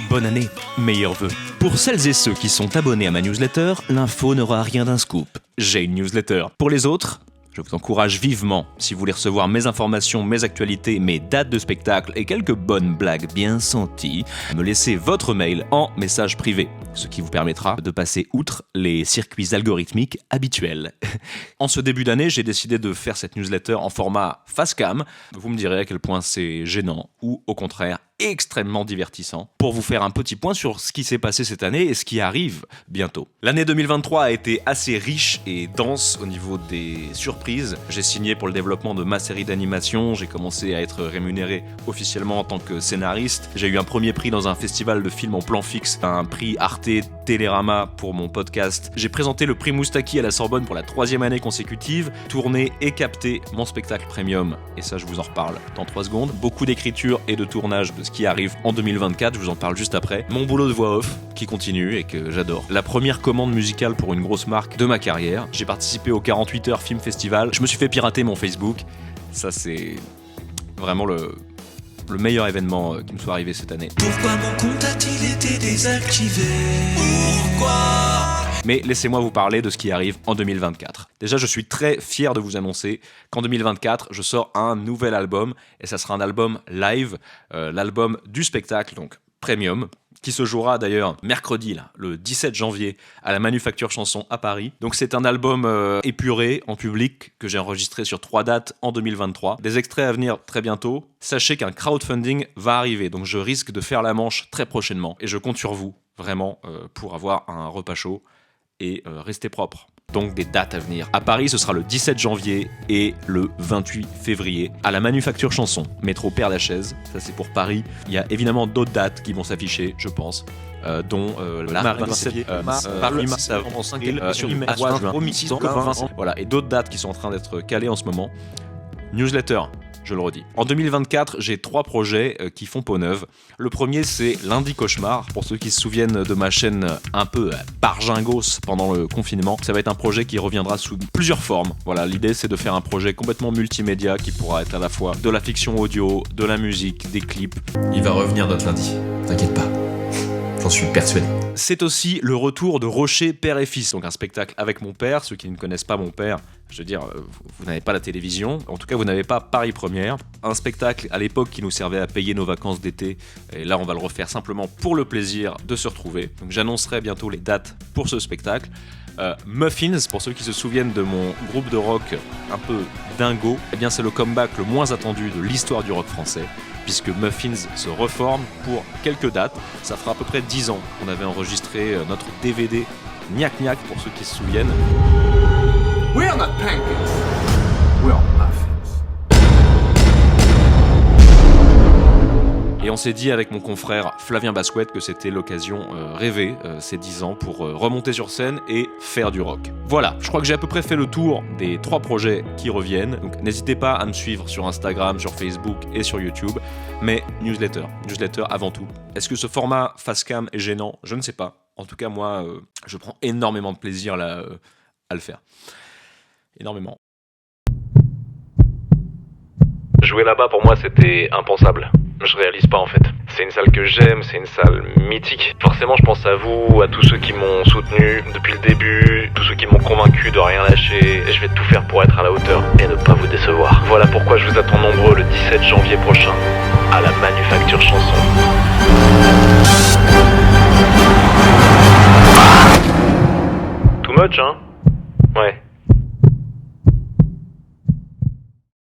bonne année, meilleurs vœux. Pour celles et ceux qui sont abonnés à ma newsletter, l'info n'aura rien d'un scoop. J'ai une newsletter. Pour les autres, je vous encourage vivement, si vous voulez recevoir mes informations, mes actualités, mes dates de spectacle et quelques bonnes blagues bien senties, à me laisser votre mail en message privé, ce qui vous permettra de passer outre les circuits algorithmiques habituels. En ce début d'année, j'ai décidé de faire cette newsletter en format face cam. Vous me direz à quel point c'est gênant ou au contraire extrêmement divertissant pour vous faire un petit point sur ce qui s'est passé cette année et ce qui arrive bientôt. L'année 2023 a été assez riche et dense au niveau des surprises. J'ai signé pour le développement de ma série d'animation, j'ai commencé à être rémunéré officiellement en tant que scénariste. J'ai eu un premier prix dans un festival de films en plan fixe, un prix Arte Télérama pour mon podcast. J'ai présenté le prix Moustaki à la Sorbonne pour la 3e année consécutive, tourné et capté mon spectacle premium, et ça je vous en reparle dans 3 secondes. Beaucoup d'écriture et de tournage de ce qui arrive en 2024, je vous en parle juste après. Mon boulot de voix off qui continue et que j'adore. La première commande musicale pour une grosse marque de ma carrière. J'ai participé au 48 heures Film Festival. Je me suis fait pirater mon Facebook. Ça c'est vraiment le meilleur événement qui me soit arrivé cette année. Pourquoi mon compte a-t-il été désactivé ? Pourquoi ? Mais laissez-moi vous parler de ce qui arrive en 2024. Déjà, je suis très fier de vous annoncer qu'en 2024, je sors un nouvel album, et ça sera un album live, l'album du spectacle, donc Premium, qui se jouera d'ailleurs mercredi, là, le 17 janvier, à la Manufacture Chanson à Paris. Donc c'est un album épuré, en public, que j'ai enregistré sur 3 dates en 2023. Des extraits à venir très bientôt. Sachez qu'un crowdfunding va arriver, donc je risque de faire la manche très prochainement, et je compte sur vous, vraiment, pour avoir un repas chaud et rester propre. Donc des dates à venir. À Paris, ce sera le 17 janvier et le 28 février à la Manufacture Chanson, métro Père-Lachaise. Ça c'est pour Paris. Il y a évidemment d'autres dates qui vont s'afficher, je pense, dont la voilà, et d'autres dates qui sont en train d'être calées en ce moment. Newsletter. Je le redis. En 2024, j'ai 3 projets qui font peau neuve. Le premier, c'est Lundi Cauchemar. Pour ceux qui se souviennent de ma chaîne un peu bargingos pendant le confinement, ça va être un projet qui reviendra sous plusieurs formes. Voilà, l'idée, c'est de faire un projet complètement multimédia qui pourra être à la fois de la fiction audio, de la musique, des clips. Il va revenir notre lundi, t'inquiète pas. J'en suis persuadé. C'est aussi le retour de Rocher, père et fils, donc un spectacle avec mon père. Ceux qui ne connaissent pas mon père, je veux dire, vous n'avez pas la télévision, en tout cas vous n'avez pas Paris Première. Un spectacle à l'époque qui nous servait à payer nos vacances d'été, et là on va le refaire simplement pour le plaisir de se retrouver. Donc j'annoncerai bientôt les dates pour ce spectacle. Muffins, pour ceux qui se souviennent de mon groupe de rock un peu dingo, eh bien c'est le comeback le moins attendu de l'histoire du rock français, puisque Muffins se reforme pour quelques dates. Ça fera à peu près 10 ans qu'on avait enregistré notre DVD Gnac Gnac, pour ceux qui se souviennent. We're not pancakes. We're muffins. Et on s'est dit avec mon confrère Flavien Basquette que c'était l'occasion rêvée, ces 10 ans, pour remonter sur scène et faire du rock. Voilà, je crois que j'ai à peu près fait le tour des 3 projets qui reviennent. Donc n'hésitez pas à me suivre sur Instagram, sur Facebook et sur YouTube. Mais newsletter avant tout. Est-ce que ce format facecam est gênant ? Je ne sais pas. En tout cas, moi, je prends énormément de plaisir là, à le faire. Énormément. Jouer là-bas, pour moi, c'était impensable. Je réalise pas, en fait. C'est une salle que j'aime, c'est une salle mythique. Forcément, je pense à vous, à tous ceux qui m'ont soutenu depuis le début, tous ceux qui m'ont convaincu de rien lâcher. Et je vais tout faire pour être à la hauteur et ne pas vous décevoir. Voilà pourquoi je vous attends nombreux le 17 janvier prochain, à la Manufacture Chanson. Too much, hein ? Ouais.